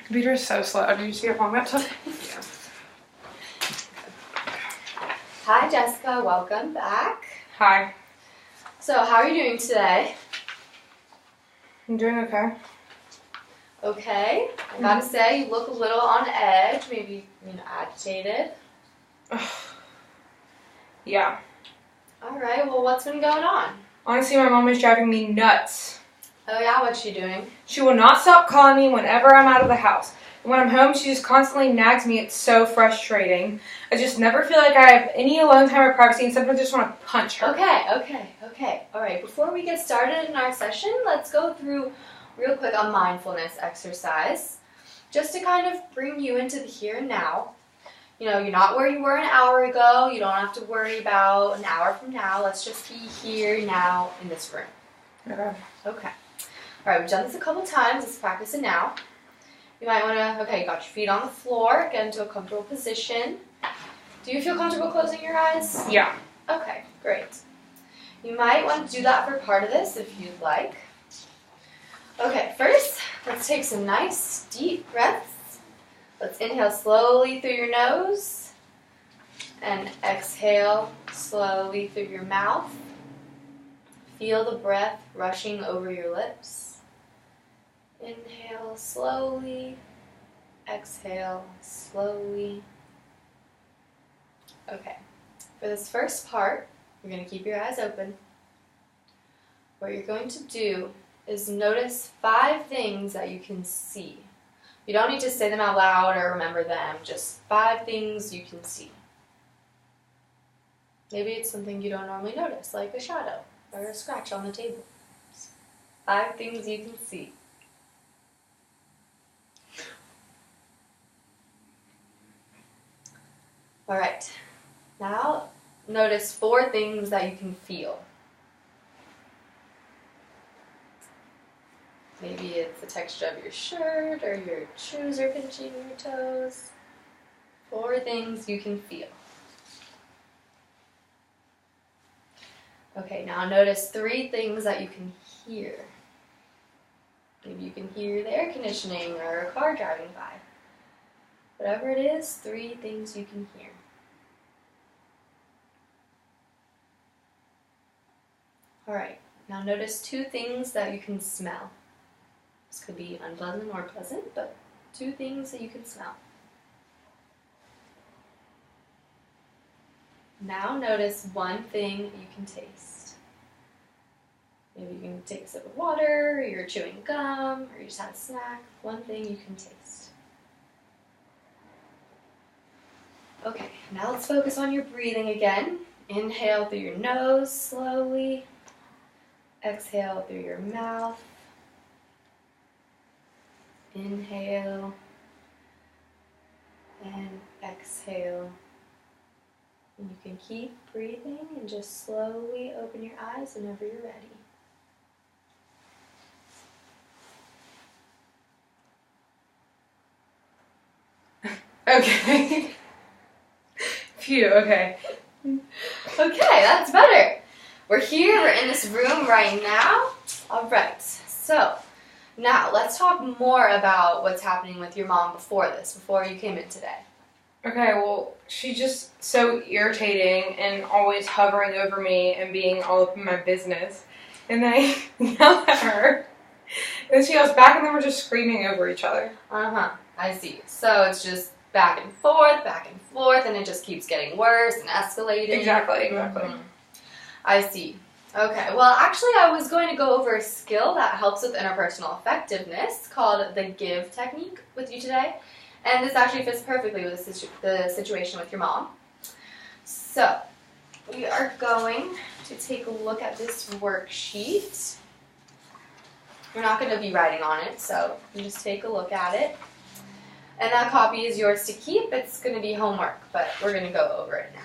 Computer is so slow. Do you see your phone laptop? Yeah. Hi, Jessica. Welcome back. Hi. So, how are you doing today? I'm doing okay. Okay. I gotta say, you look a little on edge, maybe agitated. Yeah. All right. Well, what's been going on? Honestly, my mom is driving me nuts. Oh yeah, what's she doing? She will not stop calling me whenever I'm out of the house. And when I'm home, she just constantly nags me. It's so frustrating. I just never feel like I have any alone time or privacy, and sometimes I just want to punch her. Okay. All right. Before we get started in our session, let's go through real quick a mindfulness exercise, just to kind of bring you into the here and now. You know, you're not where you were an hour ago. You don't have to worry about an hour from now. Let's just be here now in this room. Okay. All right, we've done this a couple times. Let's practice it now. You might want to, you got your feet on the floor. Get into a comfortable position. Do you feel comfortable closing your eyes? Yeah. Okay, great. You might want to do that for part of this if you'd like. Okay, first, let's take some nice deep breaths. Let's inhale slowly through your nose and exhale slowly through your mouth. Feel the breath rushing over your lips. Inhale slowly, exhale slowly. Okay, for this first part, you're going to keep your eyes open. What you're going to do is notice 5 things that you can see. You don't need to say them out loud or remember them, just 5 things you can see. Maybe it's something you don't normally notice, like a shadow or a scratch on the table. 5 things you can see. All right, now notice 4 things that you can feel. Maybe it's the texture of your shirt or your shoes are pinching your toes. 4 things you can feel. Okay, now notice 3 things that you can hear. Maybe you can hear the air conditioning or a car driving by. Whatever it is, 3 things you can hear. All right, now notice 2 things that you can smell. This could be unpleasant or pleasant, but 2 things that you can smell. Now notice 1 thing you can taste. Maybe you can take a sip of water, or you're chewing gum, or you just had a snack. 1 thing you can taste. Okay, now let's focus on your breathing again. Inhale through your nose slowly. Exhale through your mouth. Inhale and exhale. And you can keep breathing and just slowly open your eyes whenever you're ready. Okay. Phew, okay. Okay, that's better. We're here, we're in this room right now. All right, so now let's talk more about what's happening with your mom before you came in today. Okay, well, she's just so irritating and always hovering over me and being all up in my business. And then I yell at her. And then she yells back, and then we're just screaming over each other. I see. So it's just back and forth, and it just keeps getting worse and escalating. Exactly. I see. Okay, well, actually, I was going to go over a skill that helps with interpersonal effectiveness called the give technique with you today. And this actually fits perfectly with the situation with your mom. So, we are going to take a look at this worksheet. You're not going to be writing on it, so you just take a look at it. And that copy is yours to keep. It's going to be homework, but we're going to go over it now.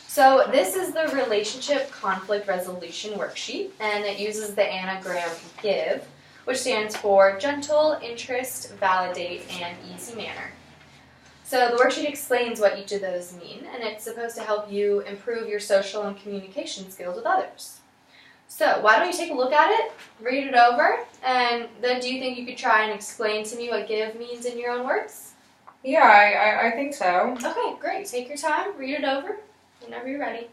So this is the Relationship Conflict Resolution Worksheet, and it uses the anagram GIVE, which stands for Gentle, Interest, Validate, and Easy Manner. So the worksheet explains what each of those mean, and it's supposed to help you improve your social and communication skills with others. So why don't you take a look at it, read it over, and then do you think you could try and explain to me what give means in your own words? Yeah, I think so. Okay, great. Take your time, read it over, whenever you're ready.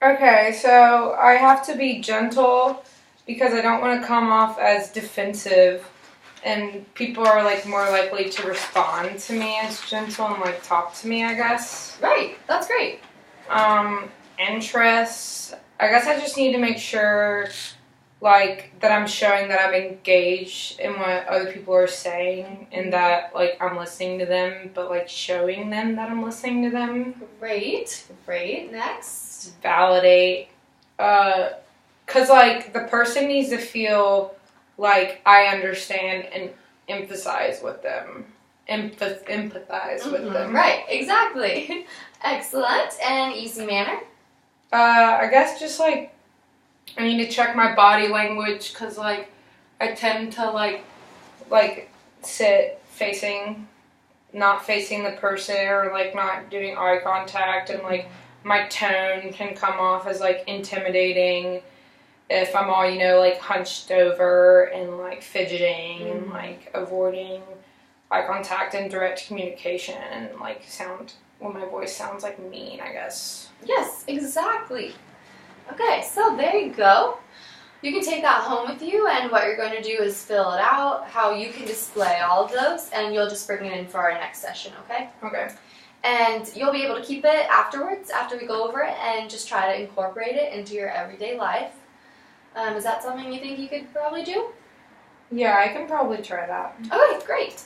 Okay, so I have to be gentle because I don't want to come off as defensive, and people are like more likely to respond to me as gentle and like talk to me, I guess. Right, that's great. Interests. I guess I just need to make sure like that I'm showing that I'm engaged in what other people are saying and that like I'm listening to them, but like showing them that I'm listening to them. Great. Next. Validate. Cause like the person needs to feel like I understand and empathize with them. Empathize with them. Right, exactly. Excellent. And easy manner. I guess just like I need to check my body language because like I tend to like sit not facing the person or like not doing eye contact, and like my tone can come off as like intimidating if I'm all, like hunched over and like fidgeting and like avoiding eye contact and direct communication and like my voice sounds like mean, I guess. Yes, exactly. Okay, so there you go. You can take that home with you, and what you're going to do is fill it out, how you can display all of those, and you'll just bring it in for our next session, okay? Okay. And you'll be able to keep it afterwards, after we go over it, and just try to incorporate it into your everyday life. Is that something you think you could probably do? Yeah, I can probably try that. Okay, great.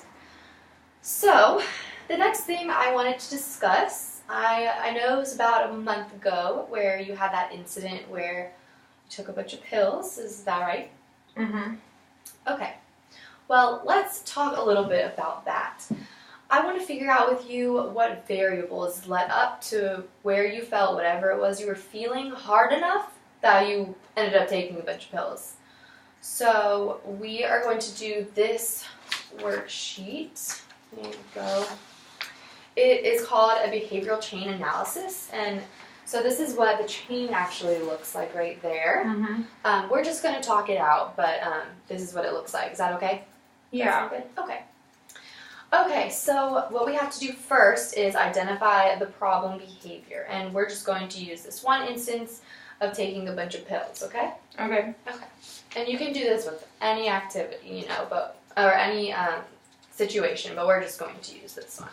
So, the next thing I wanted to discuss, I know it was about a month ago where you had that incident where you took a bunch of pills. Is that right? Mm-hmm. Okay. Well, let's talk a little bit about that. I want to figure out with you what variables led up to where you felt whatever it was you were feeling hard enough that you ended up taking a bunch of pills. So we are going to do this worksheet. There you go. It is called a behavioral chain analysis, and so this is what the chain actually looks like right there. Mm-hmm. We're just going to talk it out, but this is what it looks like. Is that okay? Yeah. Good? Okay. Okay, so what we have to do first is identify the problem behavior, and we're just going to use this one instance of taking a bunch of pills, okay? Okay. Okay. And you can do this with any activity, or any situation, but we're just going to use this one.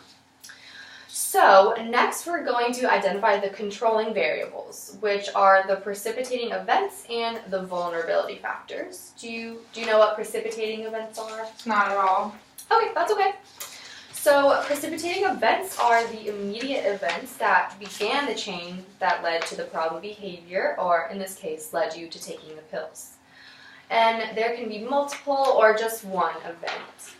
So next we're going to identify the controlling variables, which are the precipitating events and the vulnerability factors. Do you know what precipitating events are? Not at all. Okay, that's okay. So precipitating events are the immediate events that began the chain that led to the problem behavior, or in this case, led you to taking the pills. And there can be multiple or just one event.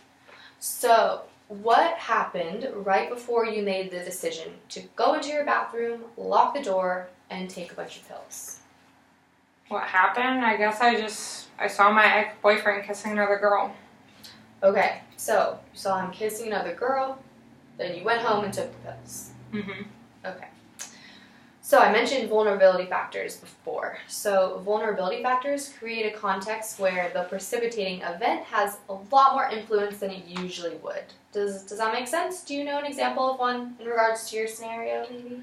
So what happened right before you made the decision to go into your bathroom, lock the door, and take a bunch of pills? What happened? I guess I saw my ex-boyfriend kissing another girl. Okay, so you saw him kissing another girl, then you went home and took the pills. Mm-hmm. Okay. So I mentioned vulnerability factors before. So vulnerability factors create a context where the precipitating event has a lot more influence than it usually would. Does that make sense? Do you know an example of one in regards to your scenario, maybe?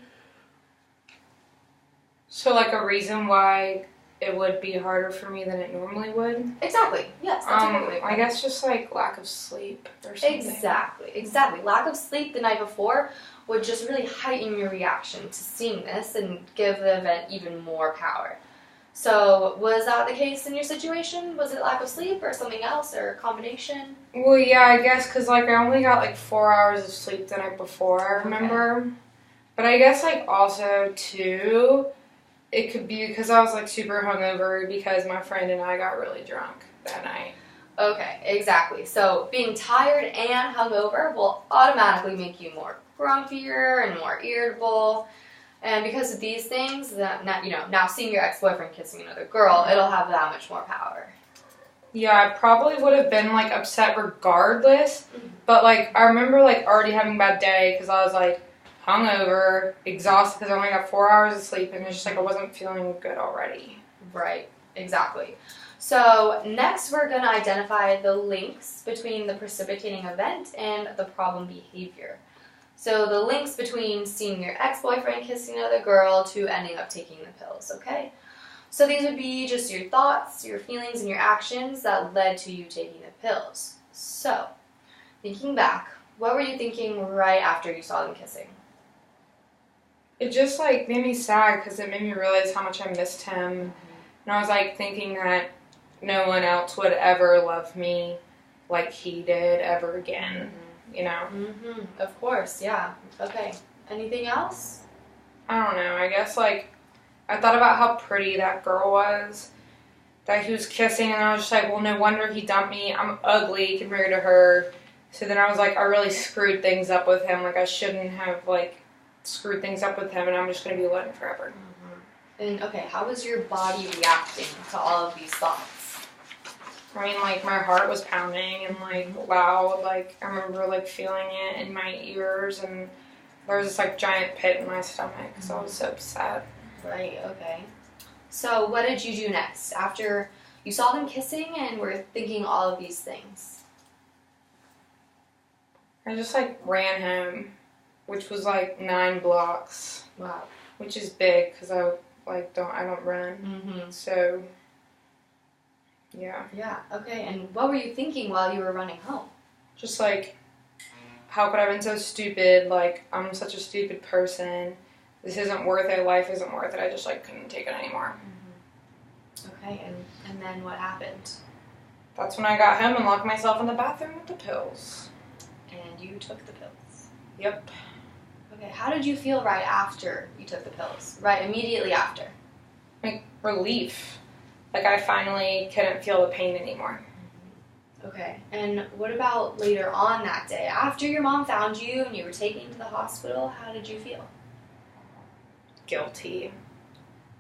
So like a reason why it would be harder for me than it normally would? Exactly. Yes, that's exactly. I guess just like lack of sleep or something. Exactly. Lack of sleep the night before would just really heighten your reaction to seeing this and give the event even more power. So was that the case in your situation? Was it lack of sleep or something else or a combination? Well, yeah, I guess because like I only got like 4 hours of sleep the night before, I remember. Okay. But I guess like also too, it could be because I was like super hungover because my friend and I got really drunk that night. Okay, exactly. So being tired and hungover will automatically make you more grumpier and more irritable. And because of these things, that now seeing your ex-boyfriend kissing another girl, it'll have that much more power. Yeah, I probably would have been, like, upset regardless. But, like, I remember, like, already having a bad day because I was, like, hungover, exhausted because I only got 4 hours of sleep. And it's just, like, I wasn't feeling good already. Right, exactly. So next we're going to identify the links between the precipitating event and the problem behavior. So the links between seeing your ex-boyfriend kissing another girl to ending up taking the pills, okay? So these would be just your thoughts, your feelings, and your actions that led to you taking the pills. So, thinking back, what were you thinking right after you saw them kissing? It just, like, made me sad because it made me realize how much I missed him. And I was, like, thinking that no one else would ever love me like he did ever again, you know? Of course, yeah. Okay. Anything else? I don't know. I guess, like, I thought about how pretty that girl was that he was kissing, and I was just like, well, no wonder he dumped me. I'm ugly compared to her. So then I was like, I really screwed things up with him. Like, I shouldn't have, like, screwed things up with him, and I'm just going to be alone forever. And, okay, how was your body reacting to all of these thoughts? I mean, like, my heart was pounding and, like, loud. Like, I remember, like, feeling it in my ears, and there was this, like, giant pit in my stomach because I was so upset. Right, okay. So what did you do next after you saw them kissing and were thinking all of these things? I just, like, ran home, which was, like, 9 blocks. Wow. Which is big because I don't run. So, yeah. Yeah, okay. And what were you thinking while you were running home? Just, like, how could I have been so stupid? Like, I'm such a stupid person. This isn't worth it. Life isn't worth it. I just, like, couldn't take it anymore. Okay, and then what happened? That's when I got home and locked myself in the bathroom with the pills. And you took the pills? Yep. Okay, how did you feel right after you took the pills? Right, immediately after? Like, relief. Like, I finally couldn't feel the pain anymore. Okay, and what about later on that day? After your mom found you and you were taken to the hospital, how did you feel? Guilty.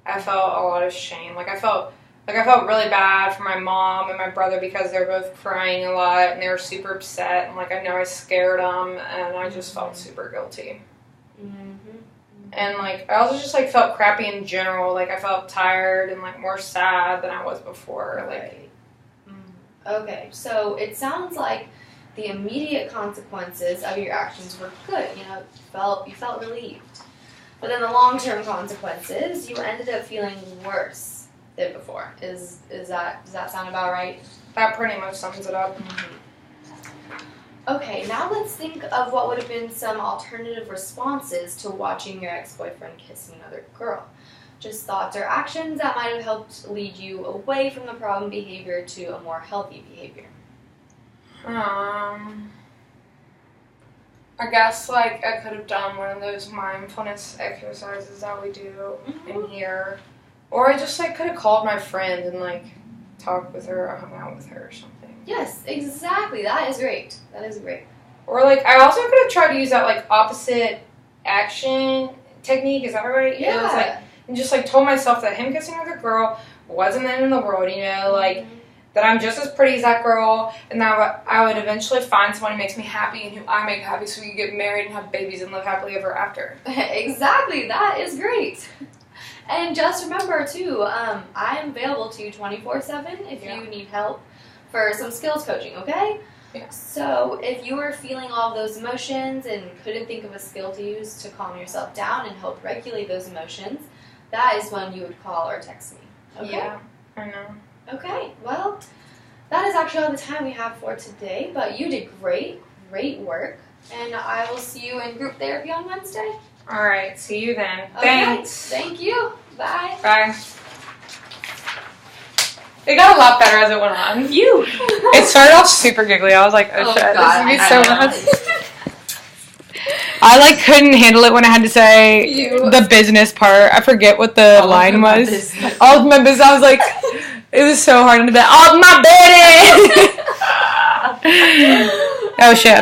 I felt a lot of shame. I felt really bad for my mom and my brother because they're both crying a lot and they were super upset, and, like, I know I scared them, and I just felt super guilty. And, like, I also just, like, felt crappy in general. Like, I felt tired and, like, more sad than I was before. Like, okay, so it sounds like the immediate consequences of your actions were good. You know, you felt relieved. But then the long-term consequences, you ended up feeling worse than before. Does that sound about right? that pretty much sums it up. Okay, now let's think of what would have been some alternative responses to watching your ex-boyfriend kissing another girl. Just thoughts or actions that might have helped lead you away from the problem behavior to a more healthy behavior. I guess, like, I could have done one of those mindfulness exercises that we do in here. Or I just, like, could have called my friend and, like, talked with her or hung out with her or something. Yes, exactly. That is great. That is great. Or, like, I also could have tried to use that, like, opposite action technique. Is that right? Yeah. It was, like, and just, like, told myself that him kissing another girl wasn't the end of the world, you know? Like, that I'm just as pretty as that girl, and that I would eventually find someone who makes me happy and who I make happy so we can get married and have babies and live happily ever after. Exactly. That is great. And just remember, too, I am available to you 24/7 if you need help for some skills coaching, okay? Yeah. So if you were feeling all of those emotions and couldn't think of a skill to use to calm yourself down and help regulate those emotions, that is when you would call or text me. Okay? Yeah, I know. Okay, well, that is actually all the time we have for today, but you did great work, and I will see you in group therapy on Wednesday. All right, see you then. Okay. Thanks. Thank you. Bye. Bye. It got a lot better as it went on. It started off super giggly. I was like, oh shit, God, this is so bad. I, like, couldn't handle it when I had to say the business part. I forget what the line was. All of my business. I was like, it was so hard on the bed. All of my business. Oh shit.